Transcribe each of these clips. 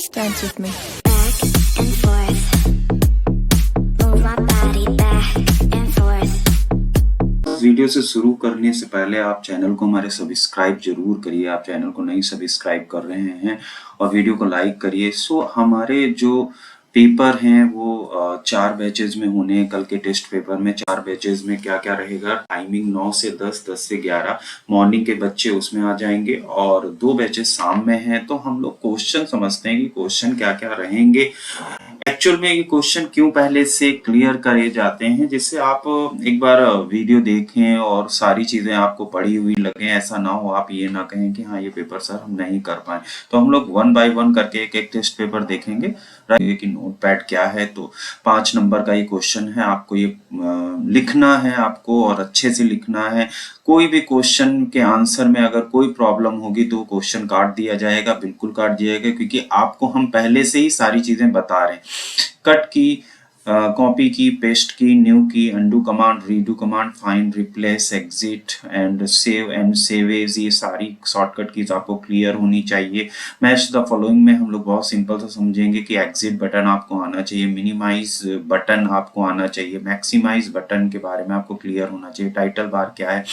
Just dance with me. Back and forth. Move my body back and forth. Video से शुरू करने से पहले आप चैनल को हमारे सब्सक्राइब जरूर करिए। आप चैनल को नहीं सब्सक्राइब कर रहे हैं और वीडियो को लाइक करिए। हमारे जो पेपर हैं वो 4 बैचेज में होने हैं। कल के टेस्ट पेपर में 4 बैचेज में क्या क्या रहेगा, टाइमिंग 9 से 10, 10 से 11 मॉर्निंग के बच्चे उसमें आ जाएंगे और 2 बैचेज शाम में हैं। तो हम लोग क्वेश्चन समझते हैं कि क्वेश्चन क्या क्या रहेंगे। एक्चुअल में ये क्वेश्चन क्यों पहले से क्लियर करे जाते हैं, जिससे आप एक बार वीडियो देखें और सारी चीजें आपको पढ़ी हुई लगे। ऐसा ना हो आप ये ना कहें कि हाँ ये पेपर सर हम नहीं कर पाए। तो हम लोग 1 बाय 1 करके एक एक टेस्ट पेपर देखेंगे। कि नोटपैड क्या है, तो 5 नंबर का ये क्वेश्चन है। आपको ये लिखना है आपको और अच्छे से लिखना है। कोई भी क्वेश्चन के आंसर में अगर कोई प्रॉब्लम होगी तो क्वेश्चन काट दिया जाएगा, बिल्कुल काट दिया जाएगा, क्योंकि आपको हम पहले से ही सारी चीजें बता रहे हैं। कट की, कॉपी की, paste key, new key, undo command, redo command, find, replace, exit and save as, ये सारी शॉर्टकट कीज आपको क्लियर होनी चाहिए। मैच द फॉलोइंग में हम लोग बहुत सिंपल से समझेंगे कि एग्जिट बटन आपको आना चाहिए, मिनिमाइज बटन आपको आना चाहिए, मैक्सिमाइज बटन के बारे में आपको क्लियर होना चाहिए। टाइटल बार क्या है,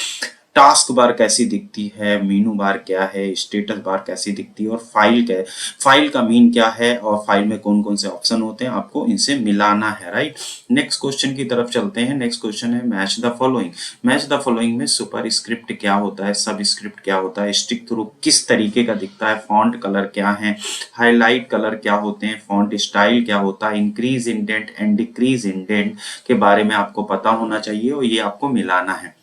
टास्क बार कैसी दिखती है, मेनू बार क्या है, स्टेटस बार कैसी दिखती है और फाइल क्या है, फाइल का मीन क्या है और फाइल में कौन कौन से ऑप्शन होते हैं, आपको इनसे मिलाना है। राइट, नेक्स्ट क्वेश्चन की तरफ चलते हैं। नेक्स्ट क्वेश्चन है match the following. Match the following में सुपर स्क्रिप्ट क्या होता है, सब स्क्रिप्ट क्या होता है, स्टिक थ्रू किस तरीके का दिखता है, फॉन्ट कलर क्या है, हाईलाइट कलर क्या होते हैं, फॉन्ट स्टाइल क्या होता है, increase indent and decrease indent के बारे में आपको पता होना चाहिए और ये आपको मिलाना है।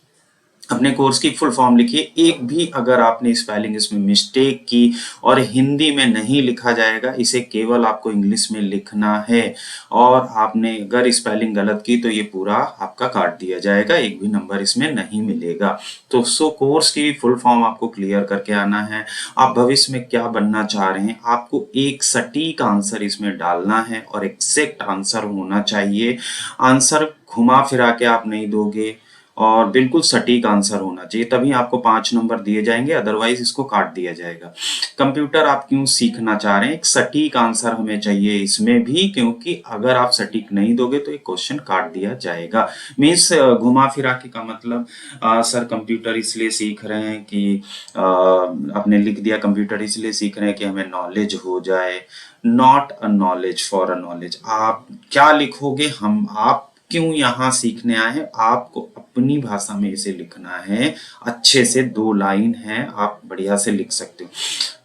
अपने कोर्स की फुल फॉर्म लिखिए। एक भी अगर आपने स्पेलिंग इसमें मिस्टेक की और हिंदी में नहीं लिखा जाएगा, इसे केवल आपको इंग्लिश में लिखना है। और आपने अगर स्पेलिंग गलत की तो ये पूरा आपका काट दिया जाएगा, एक भी नंबर इसमें नहीं मिलेगा। तो कोर्स की फुल फॉर्म आपको क्लियर करके आना है। आप भविष्य में क्या बनना चाह रहे हैं, आपको एक सटीक आंसर इसमें डालना है और एग्जैक्ट आंसर होना चाहिए। आंसर घुमा फिरा के आप नहीं दोगे और बिल्कुल सटीक आंसर होना चाहिए, तभी आपको 5 नंबर दिए जाएंगे, अदरवाइज इसको काट दिया जाएगा। कंप्यूटर आप क्यों सीखना चाह रहे हैं, एक सटीक आंसर हमें चाहिए इसमें भी, क्योंकि अगर आप सटीक नहीं दोगे तो एक क्वेश्चन काट दिया जाएगा। मीन्स घुमा फिरा के का मतलब सर कंप्यूटर इसलिए सीख रहे हैं कि आपने लिख दिया कंप्यूटर इसलिए सीख रहे हैं कि हमें नॉलेज हो जाए। Not a knowledge for a knowledge. आप क्या लिखोगे, आप क्यों यहाँ सीखने आए हैं, आपको अपनी भाषा में इसे लिखना है। अच्छे से 2 लाइन है, आप बढ़िया से लिख सकते हो।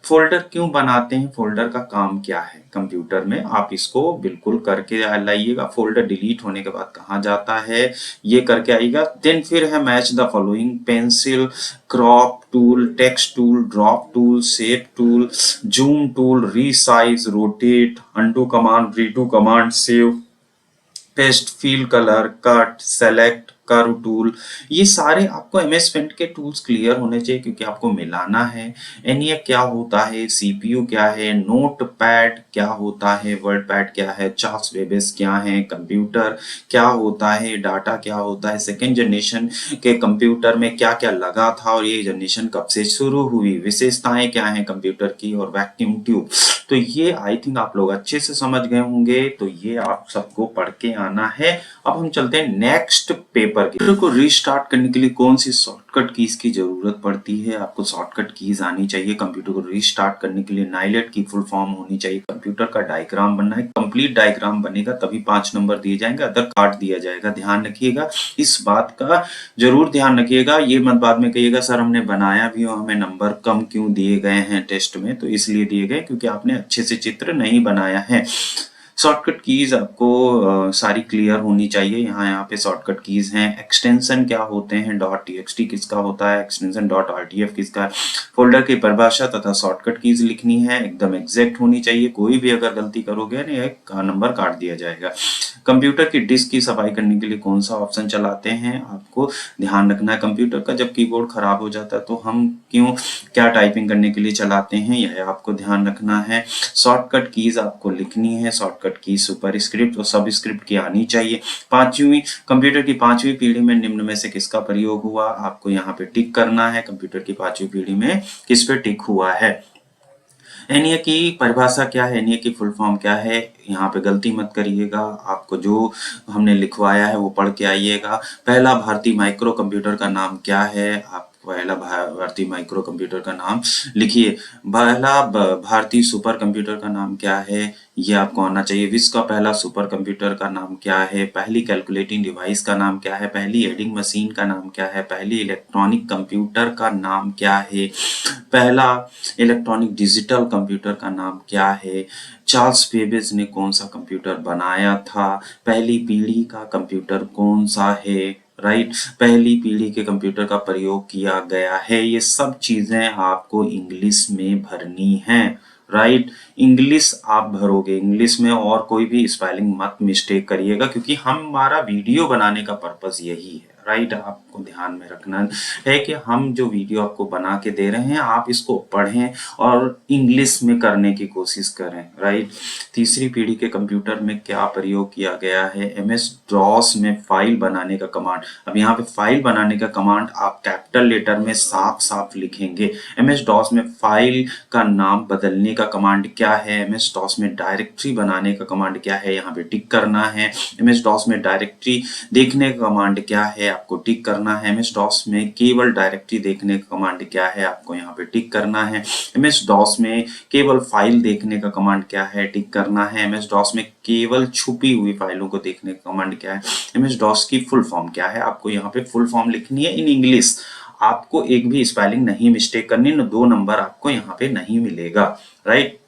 फोल्डर क्यों बनाते हैं, फोल्डर का काम क्या है कंप्यूटर में, आप इसको बिल्कुल करके लाइएगा। फोल्डर डिलीट होने के बाद कहाँ जाता है ये करके आइएगा। देन फिर है match the following. Pencil, crop tool, text tool, drop tool, shape tool, zoom tool, resize, rotate, undo command, redo command, save, paste, fill colour, cut, select, curve tool, ये सारे आपको एमएस पेंट के tools clear होने चाहिए, क्योंकि आपको मिलाना है। एनईए क्या होता है, सीपीयू क्या है, नोट पैड क्या होता है, वर्ड पैड क्या है, चार्ट्स वेबेस क्या है, कंप्यूटर क्या होता है, डाटा क्या होता है, सेकेंड जनरेशन के कंप्यूटर में क्या क्या लगा था और ये जनरेशन कब से शुरू हुई, विशेषताएं क्या है कंप्यूटर की, और वैक्यूम ट्यूब। तो ये आई थिंक आप लोग अच्छे से समझ गए होंगे, तो ये आप सबको पढ़ के आना है। अब हम चलते हैं नेक्स्ट पेपर की। कंप्यूटर को रीस्टार्ट करने के लिए कौन सी शॉर्टकट कीज की जरूरत पड़ती है, आपको शॉर्टकट कीज आनी चाहिए। कंप्यूटर को रीस्टार्ट करने के लिए नाइलेट की फुल फॉर्म होनी चाहिए। कंप्यूटर का डायग्राम बनना है, कंप्लीट डायग्राम बनेगा तभी 5 नंबर दिए जाएंगे, अदर काट दिया जाएगा। ध्यान रखिएगा, इस बात का जरूर ध्यान रखिएगा। ये मत बाद में कहिएगा सर हमने बनाया भी और हमें नंबर कम क्यों दिए गए हैं टेस्ट में, तो इसलिए दिए गए क्योंकि आपने अच्छे से चित्र नहीं बनाया है। शॉर्टकट कीज आपको सारी क्लियर होनी चाहिए। यहाँ पे शॉर्टकट कीज हैं। एक्सटेंशन क्या होते हैं, .txt किसका होता है, एक्सटेंशन .rtf किसका है, फोल्डर की परिभाषा तथा शॉर्टकट कीज लिखनी है, एकदम एग्जैक्ट होनी चाहिए। कोई भी अगर गलती करोगे ना एक नंबर काट दिया जाएगा। कंप्यूटर की डिस्क की सफाई करने के लिए कौन सा ऑप्शन चलाते हैं, आपको ध्यान रखना है। कंप्यूटर का जब कीबोर्ड खराब हो जाता है तो हम क्या टाइपिंग करने के लिए चलाते हैं, यह आपको ध्यान रखना है। शॉर्टकट कीज आपको लिखनी है। शॉर्टकट की सुपर स्क्रिप्ट और सब स्क्रिप्ट की आनी चाहिए। कंप्यूटर की 5वीं पीढ़ी में निम्न में से किसका प्रयोग हुआ, आपको यहाँ पे टिक करना है। कंप्यूटर की 5वीं पीढ़ी में किस पे टिक हुआ है। एनईए की परिभाषा क्या है, एनईए की फुल फॉर्म क्या है, यहाँ पे गलती मत करिएगा। आपको जो हमने लिखवाया है वो पढ़ के आइएगा। पहला भारतीय माइक्रो कंप्यूटर का नाम क्या है, आप पहला भारतीय माइक्रो कंप्यूटर का नाम लिखिए। पहला भारतीय सुपर कंप्यूटर का नाम क्या है, ये आपको आना चाहिए। विश्व का पहला सुपर कंप्यूटर का नाम क्या है, पहली कैलकुलेटिंग डिवाइस का नाम क्या है, पहली एडिंग मशीन का नाम क्या है, पहली इलेक्ट्रॉनिक कंप्यूटर का नाम क्या है, पहला इलेक्ट्रॉनिक डिजिटल कंप्यूटर का नाम क्या है, चार्ल्स बेबेज ने कौन सा कंप्यूटर बनाया था, पहली पीढ़ी का कंप्यूटर कौन सा है, राइट, पहली पीढ़ी के कंप्यूटर का प्रयोग किया गया है। ये सब चीजें आपको इंग्लिश में भरनी है, राइट। इंग्लिश आप भरोगे, इंग्लिश में और कोई भी स्पेलिंग मत मिस्टेक करिएगा, क्योंकि हमारा वीडियो बनाने का पर्पस यही है, राइट। आपको ध्यान में रखना है कि हम जो वीडियो आपको बना के दे रहे हैं आप इसको पढ़ें और इंग्लिश में करने की कोशिश करें, राइट। तीसरी पीढ़ी के कंप्यूटर में क्या प्रयोग किया गया है, एमएस डॉस में फाइल बनाने का कमांड। अब यहाँ पे फाइल बनाने का कमांड आप कैपिटल लेटर में साफ साफ लिखेंगे। एमएस डॉस में फाइल का नाम बदलने का कमांड क्या है, एमएस डॉस में डायरेक्टरी बनाने का कमांड क्या है, यहाँ पे टिक करना है। एमएस डॉस में डायरेक्टरी देखने का कमांड क्या है, आपको टिक करना है। एमएस डॉस में केवल डायरेक्टरी देखने का कमांड क्या है, आपको यहाँ पे टिक करना है। एमएस डॉस में केवल फाइल देखने का कमांड क्या है, टिक करना है। एमएस डॉस में केवल छुपी हुई फाइलों को देखने का कमांड क्या है, एमएस डॉस की फुल फॉर्म क्या है, आपको यहाँ पे फुल फॉर्म लिखनी है इन इंग्लिश। आपको एक भी स्पेलिंग नहीं मिस्टेक करनी, 2 नंबर आपको यहाँ पे नहीं मिलेगा, राइट।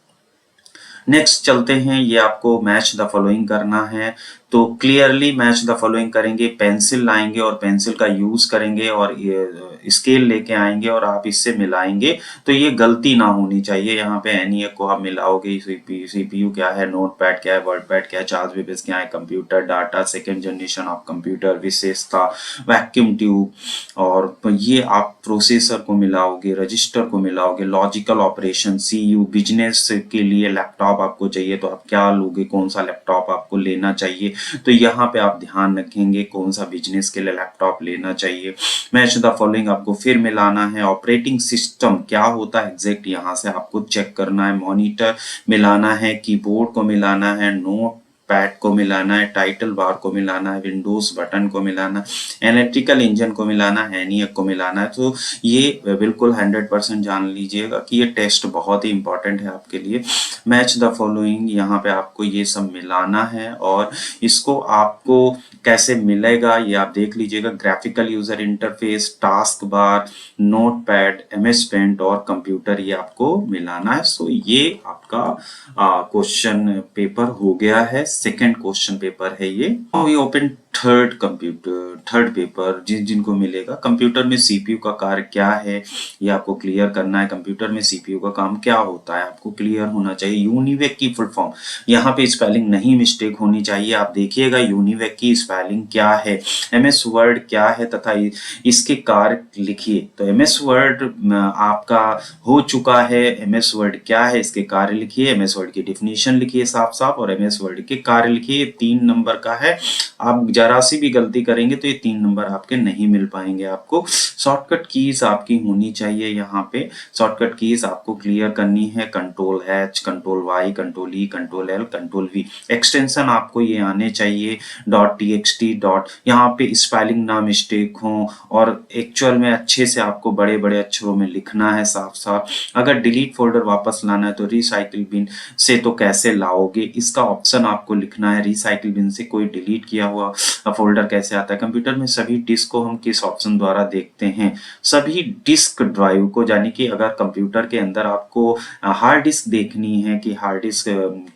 नेक्स्ट चलते हैं, ये आपको मैच द फॉलोइंग करना है। तो क्लियरली मैच द फॉलोइंग करेंगे, पेंसिल लाएंगे और पेंसिल का यूज करेंगे और ये स्केल लेके आएंगे और आप इससे मिलाएंगे, तो ये गलती ना होनी चाहिए। यहाँ पे एनईए को आप मिलाओगे, सीपीयू क्या है, नोटपैड क्या है, वर्डपैड क्या है, चार्ल्स बेबेज क्या है, computer data, second generation of computer, विशेषता, वैक्यूम ट्यूब, और ये आप प्रोसेसर को मिलाओगे, रजिस्टर को मिलाओगे, लॉजिकल ऑपरेशन, सीयू, बिजनेस के लिए लैपटॉप आपको चाहिए तो आप क्या लोगे, कौन सा लैपटॉप आपको लेना चाहिए, तो यहाँ पे आप ध्यान रखेंगे कौन सा बिजनेस के लिए लैपटॉप लेना चाहिए। मैच द फॉलोइंग आपको फिर मिलाना है। ऑपरेटिंग सिस्टम क्या होता है एग्जैक्ट यहाँ से आपको चेक करना है। मॉनिटर मिलाना है, कीबोर्ड को मिलाना है, नोट पैड को मिलाना है, टाइटल बार को मिलाना है, विंडोज बटन को मिलाना है, इलेक्ट्रिकल इंजन को मिलाना है, एनईए को मिलाना है। तो ये बिल्कुल 100% जान लीजिएगा कि ये टेस्ट बहुत ही इंपॉर्टेंट है आपके लिए। मैच द फॉलोइंग, यहाँ पे आपको ये सब मिलाना है और इसको आपको कैसे मिलेगा ये आप देख लीजिएगा। Graphical user interface, taskbar, notepad, MS Paint और कंप्यूटर, ये आपको मिलाना है। सो ये आपका क्वेश्चन पेपर हो गया है, सेकेंड क्वेश्चन पेपर है ये। वी ओपन थर्ड पेपर, जिनको मिलेगा। कंप्यूटर में सीपीयू का कार्य क्या है ये आपको क्लियर करना है। कंप्यूटर में सीपीयू का काम क्या होता है आपको क्लियर होना चाहिए। यूनिवेक की फुल फॉर्म, यहाँ पे स्पेलिंग नहीं मिस्टेक होनी चाहिए, आप देखिएगा यूनिवेक की स्पेलिंग क्या है। एमएस वर्ड क्या है तथा इसके कार्य लिखिए। तो एमएस वर्ड आपका हो चुका है, एमएस वर्ड क्या है इसके कार्य लिखिए, एमएस वर्ड की डिफिनीशन लिखिए साफ साफ और एमएस वर्ड के कार्य लिखिए। 3 नंबर का है, आप जरा सी भी गलती करेंगे तो ये 3 नंबर आपके नहीं मिल पाएंगे आपको। शॉर्टकट कीज आपकी होनी चाहिए, यहाँ पे शॉर्टकट कीज आपको क्लियर करनी है। Control H, control Y, control E, control L, control V. Extension आपको ये आने चाहिए, .txt डॉट, यहाँ पे स्पेलिंग ना मिस्टेक हो और एक्चुअल में अच्छे से आपको बड़े बड़े अक्षरों में लिखना है साफ साफ। अगर डिलीट फोल्डर वापस लाना है तो रिसाइकिल बिन से तो कैसे लाओगे, इसका ऑप्शन आपको लिखना है। रिसाइकिल बिन से कोई डिलीट किया हुआ फोल्डर कैसे आता है। कंप्यूटर में सभी डिस्क को हम किस ऑप्शन द्वारा देखते हैं, सभी डिस्क ड्राइव को, यानी कि अगर कंप्यूटर के अंदर आपको हार्ड डिस्क देखनी है कि हार्ड डिस्क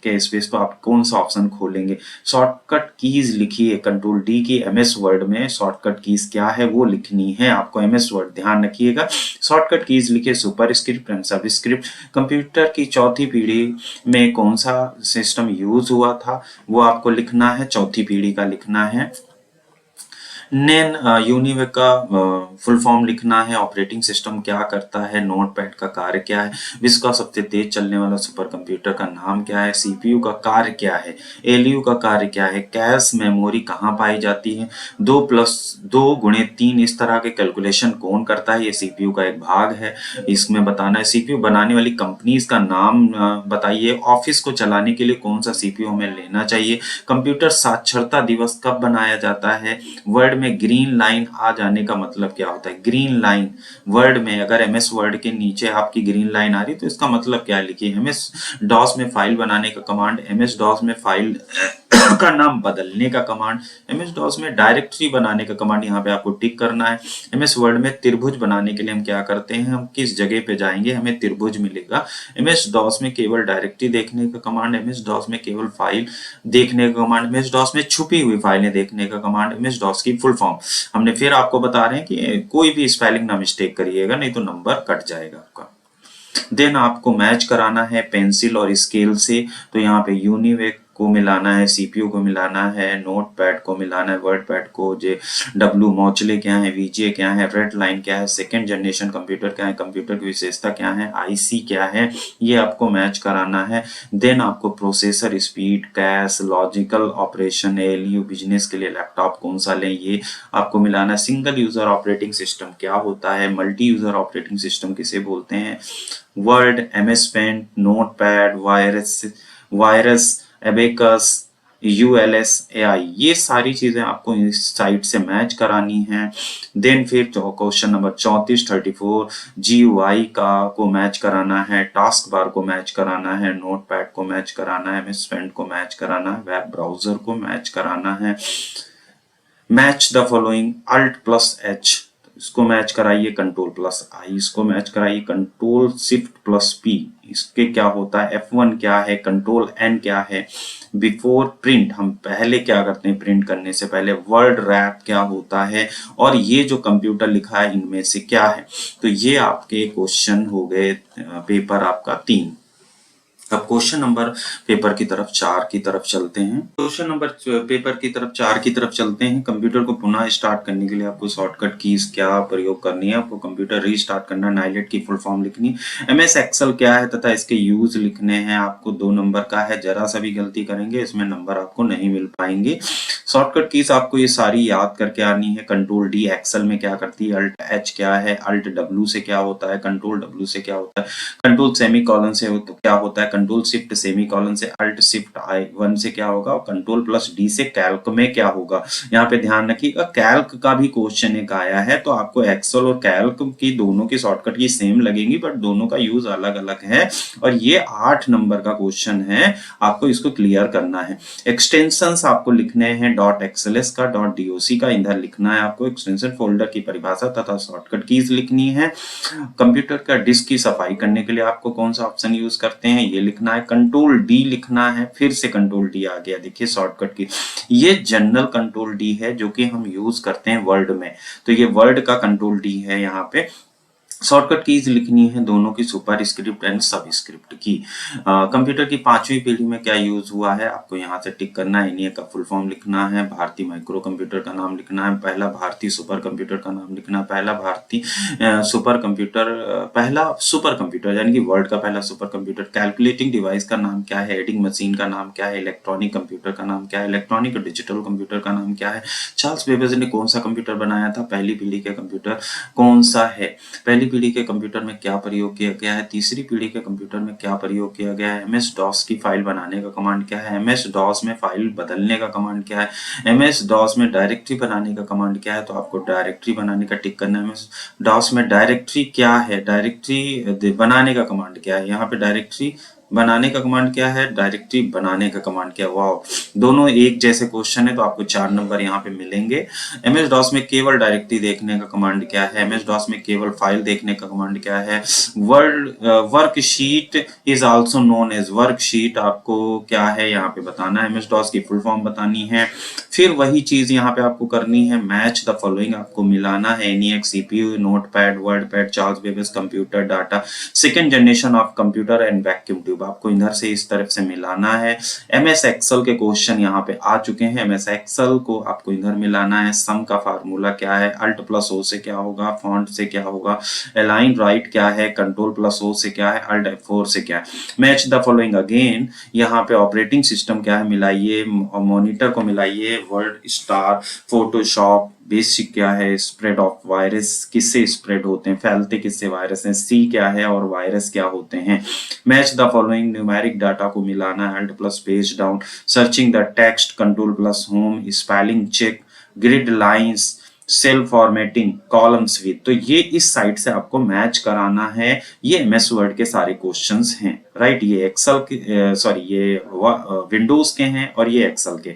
के स्पेस, तो आप कौन सा ऑप्शन खोलेंगे। शॉर्टकट कीज लिखिए, कंट्रोल डी की एमएस वर्ड में शॉर्टकट कीज क्या है वो लिखनी है आपको। एमएस वर्ड ध्यान रखिएगा, शॉर्टकट कीज लिखिए, सुपर स्क्रिप्ट एंड सब स्क्रिप्ट। कंप्यूटर की चौथी पीढ़ी में कौन सा सिस्टम यूज हुआ था वो आपको लिखना है, चौथी पीढ़ी का लिखना है। नेन यूनिवे का फुल फॉर्म लिखना है, ऑपरेटिंग सिस्टम क्या करता है, नोटपैड का कार्य क्या है, विश्व का सबसे तेज चलने वाला सुपर कंप्यूटर का नाम क्या है, सीपीयू का कार्य क्या है, एलयू का कार्य क्या है, कैश मेमोरी कहाँ पाई जाती है, 2+2 × 3 इस तरह के कैलकुलेशन कौन करता है, ये सीपीयू का एक भाग है। इसमें बताना है सीपीयू बनाने वाली कंपनीज का नाम बताइए, ऑफिस को चलाने के लिए कौन सा सीपीयू हमें लेना चाहिए, कंप्यूटर साक्षरता दिवस कब बनाया जाता है, वर्ड में ग्रीन लाइन आ जाने का मतलब क्या होता है। ग्रीन लाइन वर्ड में अगर एमएस वर्ड के नीचे आपकी ग्रीन लाइन आ रही तो इसका मतलब क्या है लिखिए। एमएस डॉस में फाइल बनाने का कमांड, एमएस डॉस में फाइल का नाम बदलने का कमांड, एमएस डॉस में डायरेक्टरी बनाने का कमांड, यहाँ पे आपको टिक करना है। एमएस वर्ड में त्रिभुज बनाने के लिए हम क्या करते हैं, हम किस जगह पे जाएंगे हमें त्रिभुज मिलेगा। एमएस डॉस में केवल डायरेक्टरी देखने का कमांड, एमएस डॉस में केवल फाइल देखने का कमांड, एमएस डॉस में छुपी हुई फाइलें देखने का कमांड, एमएस डॉस की फुल फॉर्म हमने फिर आपको बता रहे हैं कि कोई भी स्पेलिंग ना मिस्टेक करिएगा नहीं तो नंबर कट जाएगा आपका। देन आपको मैच कराना है पेंसिल और स्केल से, तो यहाँ पे यूनिवेक को मिलाना है, सीपीयू को मिलाना है, नोटपैड को मिलाना है, वर्डपैड को, जे डब्ल्यू मॉचले क्या है, वीजे क्या है, रेड लाइन क्या है, सेकेंड जनरेशन कंप्यूटर क्या है, कंप्यूटर की विशेषता क्या है, आईसी क्या है, ये आपको मैच कराना है। देन आपको processor speed, cache, logical operation, LU, business के लिए लैपटॉप कौन सा लें ये आपको मिलाना है। सिंगल यूजर ऑपरेटिंग सिस्टम क्या होता है, मल्टी यूजर ऑपरेटिंग सिस्टम किसे बोलते हैं, word, MS paint, notepad, virus, abacus, ULS, AI, ये सारी चीजें आपको इस साइट से मैच करानी है। देन फिर क्वेश्चन नंबर 34 जीयूआई का को मैच कराना है, टास्क बार को मैच कराना है, नोटपैड को मैच कराना है, एमएस पेंट को मैच कराना है, वेब ब्राउजर को मैच कराना है। मैच द फॉलोइंग, Alt+H, इसको मैच कराइए, Ctrl+I, इसको मैच कराइए, Ctrl+Shift+P, इसके क्या होता है, F1 क्या है, Ctrl+N क्या है, बिफोर प्रिंट हम पहले क्या करते हैं प्रिंट करने से पहले, वर्ड रैप क्या होता है, और ये जो कंप्यूटर लिखा है इनमें से क्या है। तो ये आपके क्वेश्चन हो गए पेपर आपका 3। अब क्वेश्चन नंबर पेपर की तरफ 4 की तरफ चलते हैं। क्वेश्चन नंबर पेपर की तरफ 4 की तरफ चलते हैं। कंप्यूटर को पुनः स्टार्ट करने के लिए आपको शॉर्टकट कीज क्या प्रयोग करनी है, आपको कंप्यूटर रीस्टार्ट करना, नाइलेट की फुल फॉर्म लिखनी, एमएस एक्सेल क्या है तथा इसके यूज लिखने हैं। आपको 2 नंबर का है, जरा सा भी गलती करेंगे इसमें नंबर आपको नहीं मिल पाएंगे। शॉर्टकट कीज आपको ये सारी याद करके आनी है। Ctrl+D एक्सेल में क्या करती है, Alt+H क्या है, Alt+W से क्या होता है, Ctrl+W से क्या होता है, कंट्रोल सेमीकोलन से तो क्या होता है, Ctrl+Shift से, Alt+Shift+I1 से क्या होगा, और Ctrl+D से कैल्क में क्या होगा। यहाँ पे ध्यान रखिएगा कैल्क का भी क्वेश्चन एक आया है, तो आपको एक्सेल और कैल्क की दोनों की शॉर्टकट की सेम लगेंगी बट दोनों का यूज अलग अलग है, और ये 8 नंबर का क्वेश्चन है, आपको इसको क्लियर करना है। एक्सटेंशंस आपको लिखने हैं, .xls का, .doc का इधर लिखना है आपको, एक्सटेंशन फोल्डर की परिभाषा तथा शॉर्टकट कीज लिखनी है। कंप्यूटर का डिस्क की सफाई करने के लिए आपको कौन सा ऑप्शन यूज करते हैं ये लिखना है। Ctrl+D लिखना है, फिर से Ctrl+D आ गया, देखिए शॉर्टकट की, ये जनरल Ctrl+D है जो कि हम यूज करते हैं वर्ड में, तो ये वर्ड का Ctrl+D है। यहाँ पे शॉर्टकट कीज लिखनी है दोनों की, सुपर स्क्रिप्ट एंड सब स्क्रिप्ट की। कंप्यूटर की 5वीं पीढ़ी में क्या यूज हुआ है, आपको यहाँ से टिक करना है, एनईए का फुल फॉर्म लिखना है, भारतीय माइक्रो कंप्यूटर का नाम लिखना है, पहला भारतीय सुपर कंप्यूटर का नाम लिखना है, पहला भारतीय पहला सुपर कंप्यूटर यानी कि वर्ल्ड का पहला सुपर कंप्यूटर, कैलकुलेटिंग डिवाइस का नाम क्या है, एडिंग मशीन का नाम क्या है, इलेक्ट्रॉनिक कंप्यूटर का नाम क्या है, इलेक्ट्रॉनिक और डिजिटल कंप्यूटर का नाम क्या है, चार्ल्स बेबेज ने कौन सा कंप्यूटर बनाया था, पहली पीढ़ी का कंप्यूटर कौन सा है, पहली पीढ़ी के कंप्यूटर में क्या प्रयोग किया गया है, तीसरी पीढ़ी के कंप्यूटर में क्या प्रयोग किया गया है, एमएस डॉस की फाइल बनाने का कमांड क्या है, एमएस डॉस में फाइल बदलने का कमांड क्या है, एमएस डॉस में डायरेक्टरी बनाने का कमांड क्या है, तो आपको डायरेक्टरी बनाने का टिक करना है। एमएस डॉस में डायरेक्टरी क्या है, डायरेक्टरी बनाने का कमांड क्या है, यहाँ पे डायरेक्टरी बनाने का कमांड क्या है, डायरेक्टरी बनाने का कमांड क्या है। वाह, दोनों एक जैसे क्वेश्चन है तो आपको 4 नंबर यहाँ पे मिलेंगे। एमएस डॉस में केवल डायरेक्टरी देखने का कमांड क्या है, एमएस डॉस में केवल फाइल देखने का कमांड क्या है, worksheet is also known as worksheet आपको क्या है यहाँ पे बताना है, एमएस डॉस की फुल फॉर्म बतानी है। फिर वही चीज यहाँ पे आपको करनी है, मैच द फॉलोइंग आपको मिलाना है, NEX, CPU, notepad, wordpad, Charles Babbage computer, data, second generation of computer and vacuum tube अब आपको इधर से इस तरफ से मिलाना है। MS एक्सेल के क्वेश्चन यहाँ पे आ चुके हैं। MS एक्सेल को आपको इधर मिलाना है। सम का फार्मूला क्या है, अल्ट प्लस ओ से क्या होगा, फॉन्ट से क्या होगा, अलाइन राइट क्या है, कंट्रोल प्लस ओ से क्या है, अल्ट F4 से क्या है, मैच द फॉलोइंग अगेन। यहाँ पे ऑपरेटिंग सिस्टम क्या है मिलाइए, मॉनिटर को मिलाइए, वर्ड स्टार, फोटोशॉप, बेसिक क्या है, स्प्रेड ऑफ वायरस किससे स्प्रेड होते हैं, फैलते किससे वायरस हैं, सी क्या है और वायरस क्या होते हैं, match the following numeric data को मिलाना है, alt plus page down, searching the text, control plus home, spelling check, grid lines, cell formatting, columns with. तो ये इस साइड से आपको मैच कराना है। ये एमएस वर्ड के सारे क्वेश्चंस हैं, राइट। ये एक्सेल के सॉरी ये विंडोज के हैं और ये एक्सेल के।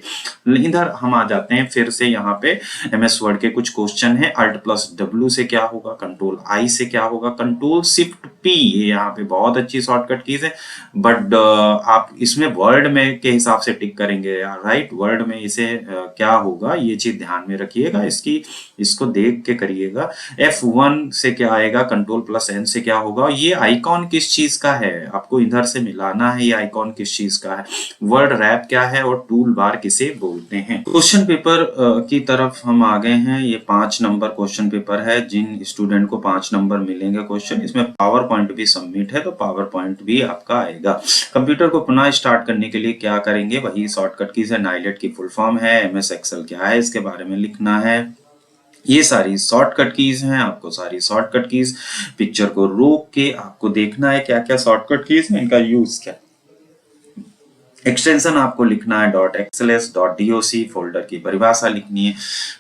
इधर हम आ जाते हैं फिर से यहाँ पे एमएस वर्ड के कुछ क्वेश्चन हैं। अल्ट प्लस डब्ल्यू से क्या होगा, कंट्रोल आई से क्या होगा, कंट्रोल शिफ्ट पी, ये यहाँ पे बहुत अच्छी शॉर्टकट कीज है, बट आप इसमें वर्ड में के हिसाब से टिक करेंगे, राइट। वर्ड में इसे क्या होगा ये चीज ध्यान में रखिएगा, इसको देख के करिएगा। F1 से क्या आएगा, कंट्रोल प्लस एन से क्या होगा, ये आइकॉन किस चीज का है आपको इधर से मिलाना है, ये आइकॉन किस चीज का है, वर्ड रैप क्या है और टूल बार किसे बोलते हैं। क्वेश्चन पेपर की तरफ हम आ गए हैं। ये 5 नंबर क्वेश्चन पेपर है। जिन स्टूडेंट को 5 नंबर मिलेंगे क्वेश्चन, इसमें पावर पॉइंट भी सबमिट है तो पावर पॉइंट भी आपका आएगा। कंप्यूटर को पुनः स्टार्ट करने के लिए क्या करेंगे, वही शॉर्टकट कीज है। नाइलेट की फुल फॉर्म है, एमएस एक्सेल क्या है इसके बारे में लिखना है। ये सारी शॉर्टकट कीज हैं, आपको सारी शॉर्टकट कीज पिक्चर को रोक के आपको देखना है क्या क्या शॉर्टकट कीज है, इनका यूज क्या। एक्सटेंशन आपको लिखना है .xls .doc, फोल्डर की परिभाषा लिखनी है।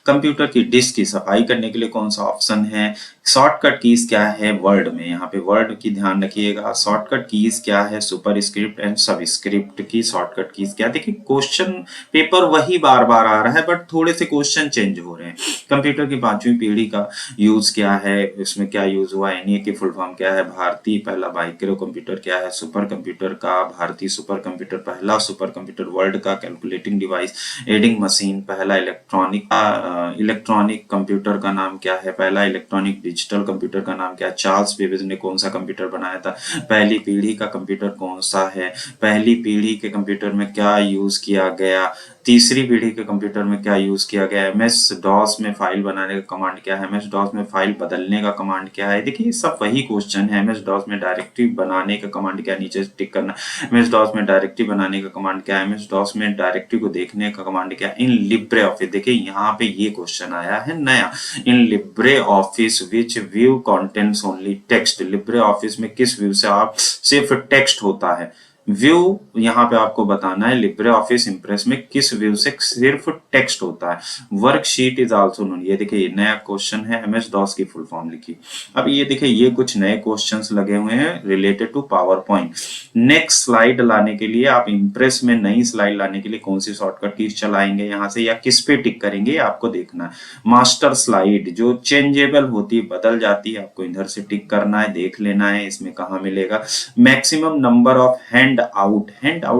कंप्यूटर की डिस्क की सफाई करने के लिए कौन सा ऑप्शन है, शॉर्टकट कीज क्या है वर्ड में, यहाँ पे वर्ड की ध्यान रखिएगा। शॉर्टकट कीज क्या है, सुपर स्क्रिप्ट एंड सब स्क्रिप्ट की शॉर्टकट कीज क्या। देखिए क्वेश्चन पेपर वही बार बार आ रहा है, बट थोड़े से क्वेश्चन चेंज हो रहे हैं। कंप्यूटर की 5वीं पीढ़ी का यूज क्या है, इसमें क्या यूज हुआ, एनए की फुल फॉर्म क्या है, भारतीय पहला माइक्रो कंप्यूटर क्या है, सुपर कंप्यूटर का, भारतीय सुपर कंप्यूटर, पहला सुपर कंप्यूटर वर्ल्ड का, कैलकुलेटिंग डिवाइस, एडिंग मशीन, पहला इलेक्ट्रॉनिक कंप्यूटर का नाम क्या है, पहला इलेक्ट्रॉनिक डिजिटल कंप्यूटर का नाम क्या है, चार्ल्स बेबेज ने कौन सा कंप्यूटर बनाया था, पहली पीढ़ी का कंप्यूटर कौन सा है, पहली पीढ़ी के कंप्यूटर में क्या यूज किया गया, तीसरी पीढ़ी के कंप्यूटर में क्या यूज किया गया, MS DOS में फाइल बनाने का कमांड क्या है, MS DOS में फाइल बदलने का कमांड क्या है। देखिए सब वही क्वेश्चन है। MS DOS में डायरेक्टरी बनाने का कमांड क्या है, नीचे टिक करना। MS DOS में डायरेक्टरी बनाने का कमांड क्या है, MS DOS में डायरेक्टरी को देखने का कमांड क्या है। इन लिब्रे ऑफिस, देखिए यहाँ पे ये क्वेश्चन आया है नया, इन लिब्रे ऑफिस विच view contents only text. Libre office में किस व्यू से आप सिर्फ टेक्स्ट होता है, व्यू यहाँ पे आपको बताना है। लिब्रे ऑफिस इंप्रेस में किस व्यू से सिर्फ टेक्स्ट होता है। वर्कशीट इज आल्सो नोन, ये देखिए नया क्वेश्चन है, MS DOS की फुल फॉर्म लिखी। अब ये देखिए ये कुछ नए क्वेश्चंस लगे हुए हैं related to PowerPoint. Next slide लाने के लिए आप इंप्रेस में नई स्लाइड लाने के लिए कौन सी शॉर्टकट कीज चलाएंगे यहाँ से, या किस पे टिक करेंगे आपको देखना है। मास्टर स्लाइड जो चेंजेबल होती है, बदल जाती है, आपको इधर से टिक करना है, देख लेना है इसमें कहाँ मिलेगा। Maximum number of hand out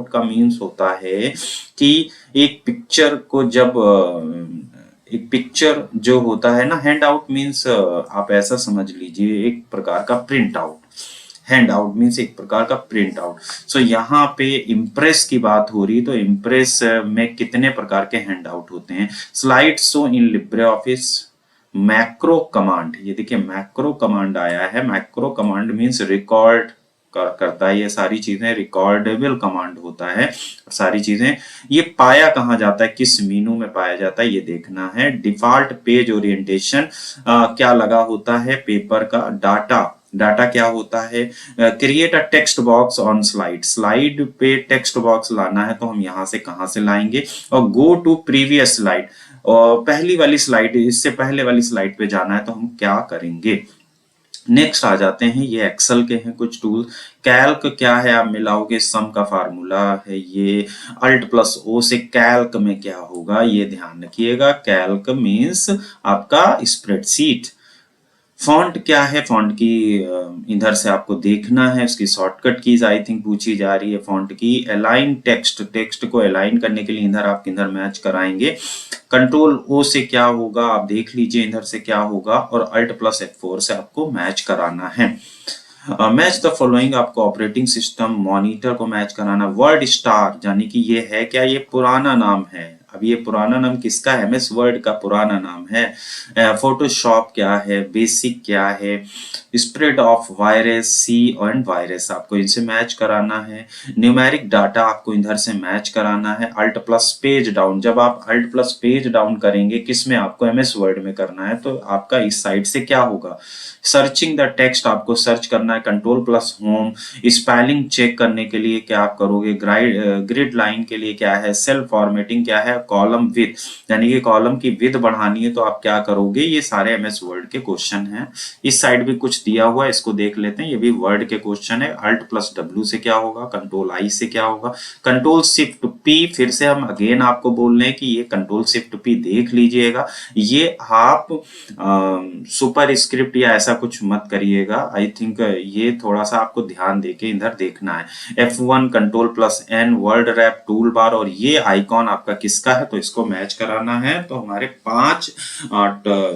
का मीन्स होता है कि एक पिक्चर को जब एक पिक्चर जो होता है ना, हैंड आउट मीन्स आप ऐसा समझ लीजिए एक प्रकार का print out. Hand out means एक प्रकार का प्रिंट आउट। सो यहाँ पे इम्प्रेस की बात हो रही, तो इम्प्रेस में कितने प्रकार के हैंड आउट होते हैं। Slide show in Libre office, macro command, ये देखिए मैक्रो कमांड आया है। मैक्रो कमांड मीन्स रिकॉर्ड करता है, ये सारी चीजें रिकॉर्डेबल कमांड होता है सारी चीजें। ये पाया कहाँ जाता है, किस मीनू में पाया जाता है, ये देखना है। डिफॉल्ट पेज ओरिएंटेशन क्या लगा होता है, पेपर का डाटा क्या होता है। Create a text box on slide पे टेक्स्ट बॉक्स लाना है, तो हम यहाँ से कहाँ से लाएंगे। और गो टू प्रीवियस स्लाइड, और पहली वाली स्लाइड, इससे पहले वाली स्लाइड पे जाना है, तो हम क्या करेंगे। नेक्स्ट आ जाते हैं, ये एक्सेल के हैं कुछ टूल। कैल्क क्या है, आप मिलाओगे सम का फार्मूला है ये। अल्ट प्लस ओ से कैल्क में क्या होगा ये ध्यान रखिएगा। कैल्क मीन्स आपका स्प्रेडशीट। फॉन्ट क्या है, फॉन्ट की इधर से आपको देखना है, उसकी शॉर्टकट कीज आई थिंक पूछी जा रही है फॉन्ट की। अलाइन टेक्स्ट को अलाइन करने के लिए इधर आप किधर मैच कराएंगे। कंट्रोल ओ से क्या होगा आप देख लीजिए इधर से क्या होगा, और अल्ट प्लस F4 से आपको मैच कराना है। मैच द फॉलोइंग, आपको ऑपरेटिंग सिस्टम मॉनिटर को मैच कराना। वर्ड स्टार यानी कि ये है क्या, ये पुराना नाम है। अब ये पुराना नाम किसका है, एमएस वर्ड का पुराना नाम है। फोटोशॉप क्या है, बेसिक क्या है, spread of virus, C and virus, आपको इनसे मैच कराना है। न्यूमेरिक डाटा आपको इधर से मैच कराना है। अल्ट प्लस पेज डाउन, जब आप अल्ट प्लस पेज डाउन करेंगे किस में, आपको एमएस वर्ड में करना है, तो आपका इस साइड से क्या होगा, सर्चिंग द टेक्स्ट आपको सर्च करना है। Control plus home, spelling check करने के लिए क्या आप करोगे, ग्रिड लाइन के लिए क्या है, सेल फॉर्मेटिंग क्या है, कॉलम विथ यानी कि कॉलम की विथ बढ़ानी है तो आप क्या करोगे। ये सारे एमएस वर्ड के क्वेश्चन हैं। इस साइड भी कुछ दिया हुआ है, इसको देख लेते हैं। ये भी वर्ड के क्वेश्चन है। अल्ट प्लस डब्ल्यू से क्या होगा, कंट्रोल आई से क्या होगा, कंट्रोल शिफ्ट पी, फिर से हम अगेन आपको बोल रहे हैं कि ये कंट्रोल शिफ्ट पी देख लीजिएगा। ये आप सुपर स्क्रिप्ट या ऐसा कुछ मत करिएगा। आई थिंक ये थोड़ा सा आपको ध्यान देके इधर देखना है। F1 control plus N, word wrap toolbar, और ये आइकॉन आपका किसका है, तो इसको मैच कराना है। तो हमारे 5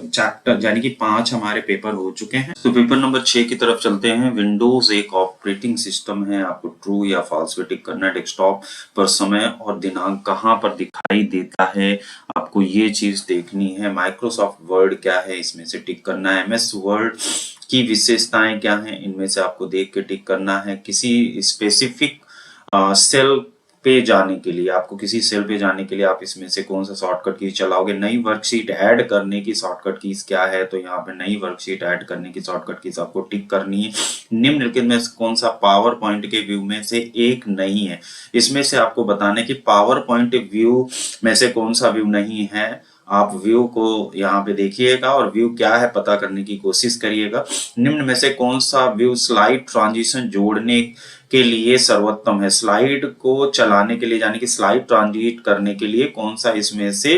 चैप्टर यानी कि 5 हमारे पेपर हो चुके हैं। तो पेपर नंबर 6 की तरफ चलते हैं। विंडोज एक ऑपरेटिंग सिस्टम है, आपको ट्रू या फॉल्स पे टिक करना है। डेस्कटॉप पर समय और दिनांक कहाँ पर दिखाई देता है, आपको ये चीज देखनी है। माइक्रोसॉफ्ट वर्ड क्या है, इसमें से टिक करना है। एमएस वर्ड की विशेषताएं क्या हैं, इनमें से आपको देख के टिक करना है। किसी स्पेसिफिक सेल पे जाने के लिए, आपको किसी सेल पे जाने के लिए आप इसमें से कौन सा शॉर्टकट की चलाओगे। नई वर्कशीट ऐड करने की शॉर्टकट कीज क्या है, तो यहाँ पे नई वर्कशीट ऐड करने की शॉर्टकट कीज आपको टिक करनी है। निम्नलिखित में से कौन सा पावर पॉइंट के व्यू में से एक नहीं है, इसमें से आपको बताने की पावर पॉइंट व्यू में से कौन सा व्यू नहीं है। आप व्यू को यहाँ पे देखिएगा और व्यू क्या है पता करने की कोशिश करिएगा। निम्न में से कौन सा व्यू स्लाइड ट्रांजिशन जोड़ने के लिए सर्वोत्तम है, स्लाइड को चलाने के लिए यानी कि स्लाइड ट्रांजिट करने के लिए कौन सा इसमें से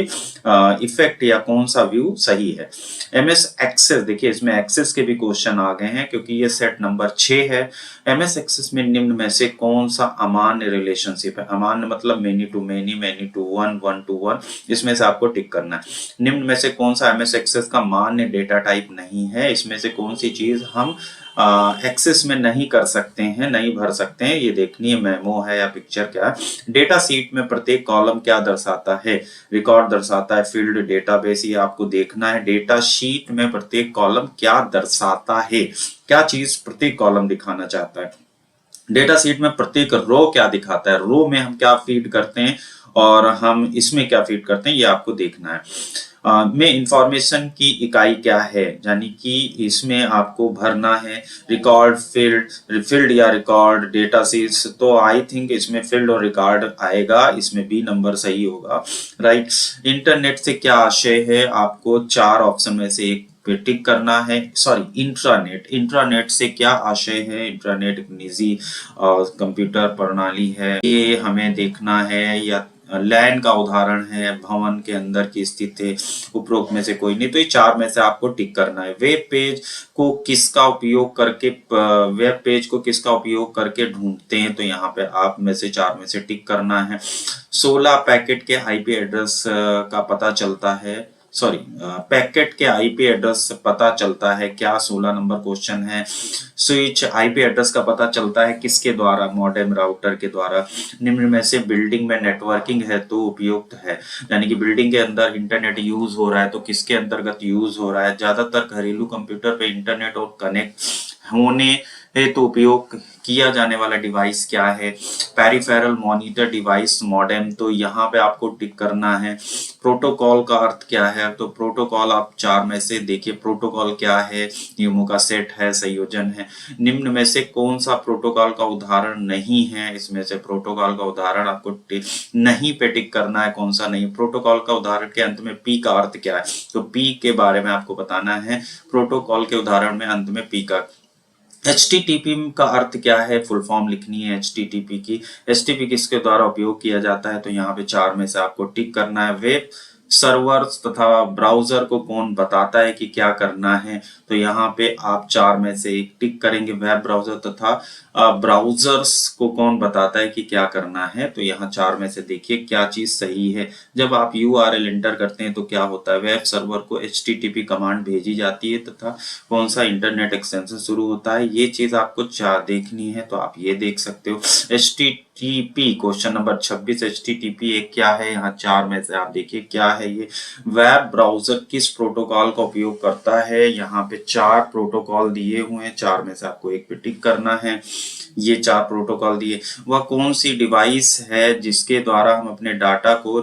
इफेक्ट या कौन सा व्यू सही है। एमएस एक्सेस, देखिए इसमें एक्सेस के भी क्वेश्चन आ गए हैं क्योंकि ये सेट नंबर 6 है। एमएस एक्सेस में निम्न में से कौन सा अमान्य रिलेशनशिप है, अमान्य मतलब many to many, many to one, one to one, इसमें से आपको टिक करना है। निम्न में से कौन सा एमएस एक्सेस का मान्य डेटा टाइप नहीं है, इसमें से कौन सी चीज हम एक्सेस में नहीं कर सकते हैं, नहीं भर सकते हैं, ये देखनी है। मेमो है या पिक्चर क्या है। डेटा सीट में प्रत्येक कॉलम क्या दर्शाता है, रिकॉर्ड दर्शाता है, फील्ड, डेटाबेस, ये आपको देखना है। डेटा शीट में प्रत्येक कॉलम क्या दर्शाता है, क्या चीज प्रत्येक कॉलम दिखाना चाहता है। डेटा सीट में प्रत्येक रो क्या दिखाता है, रो में हम क्या फीड करते हैं और हम इसमें क्या फीड करते हैं, ये आपको देखना है। में इंफॉर्मेशन की इकाई क्या है, यानी कि इसमें आपको भरना है रिकॉर्ड, फील्ड या रिकॉर्ड, डेटा सीट्स, तो आई थिंक इसमें फील्ड और रिकॉर्ड आएगा, इसमें बी नंबर सही होगा, राइट। इंटरनेट से क्या आशय है, आपको 4 ऑप्शन में से एक पे टिक करना है। सॉरी, इंट्रानेट, इंट्रानेट से क्या आशय है, इंट्रानेट एक निजी कंप्यूटर प्रणाली है, ये हमें देखना है। या लैन का उदाहरण है, भवन के अंदर की स्थिति है, उपरोक्त में से कोई नहीं, तो ये 4 में से आपको टिक करना है। वेब पेज को किसका उपयोग करके, वेब पेज को किसका उपयोग करके ढूंढते हैं, तो यहाँ पे आप में से 4 में से टिक करना है। 16 पैकेट के आईपी एड्रेस का पता चलता है, सॉरी पैकेट के आईपी एड्रेस पता चलता है क्या, 16 नंबर क्वेश्चन है। स्विच आईपी एड्रेस का पता चलता है किसके द्वारा, मॉडेम राउटर के द्वारा। निम्न में से बिल्डिंग में नेटवर्किंग है तो उपयुक्त है, यानी कि बिल्डिंग के अंदर इंटरनेट यूज हो रहा है तो किसके अंतर्गत यूज हो रहा है। ज्यादातर घरेलू कंप्यूटर पे इंटरनेट और कनेक्ट होने तो उपयोग किया जाने वाला डिवाइस क्या है, पेरिफेरल मॉनिटर डिवाइस, मॉडेम, तो यहाँ पे आपको टिक करना है। प्रोटोकॉल का अर्थ क्या है, तो प्रोटोकॉल आप 4 में से देखिए प्रोटोकॉल क्या है, नियमों का सेट है, संयोजन है। निम्न में से कौन सा प्रोटोकॉल का उदाहरण नहीं है, इसमें से प्रोटोकॉल का उदाहरण आपको नहीं पे टिक करना है, कौन सा नहीं। प्रोटोकॉल का उदाहरण के अंत में पी का अर्थ क्या है, तो पी के बारे में आपको बताना है। प्रोटोकॉल के उदाहरण में अंत में पी का। HTTP का अर्थ क्या है, फुल फॉर्म लिखनी है HTTP की। HTTP किसके द्वारा उपयोग किया जाता है, तो यहाँ पे 4 में से आपको टिक करना है। वेब सर्वर्स तथा ब्राउजर को कौन बताता है कि क्या करना है, तो यहाँ पे आप चार में से एक टिक करेंगे। वेब ब्राउजर तथा ब्राउजर्स को कौन बताता है कि क्या करना है, तो यहाँ चार में से देखिए क्या चीज सही है। जब आप URL एंटर करते हैं तो क्या होता है, वेब सर्वर को HTTP कमांड भेजी जाती है तथा कौन सा इंटरनेट एक्सटेंशन शुरू होता है, ये चीज आपको देखनी है तो आप ये देख सकते हो। HTTP क्वेश्चन नंबर 26 HTTP एक क्या है, यहाँ चार में से आप देखिए क्या है ये। वेब ब्राउजर किस प्रोटोकॉल का उपयोग करता है, यहाँ पे चार प्रोटोकॉल दिए हुए हैं, चार में से आपको एक पे टिक करना है। ये चार प्रोटोकॉल दिए। वह कौन सी डिवाइस है जिसके द्वारा हम अपने डाटा को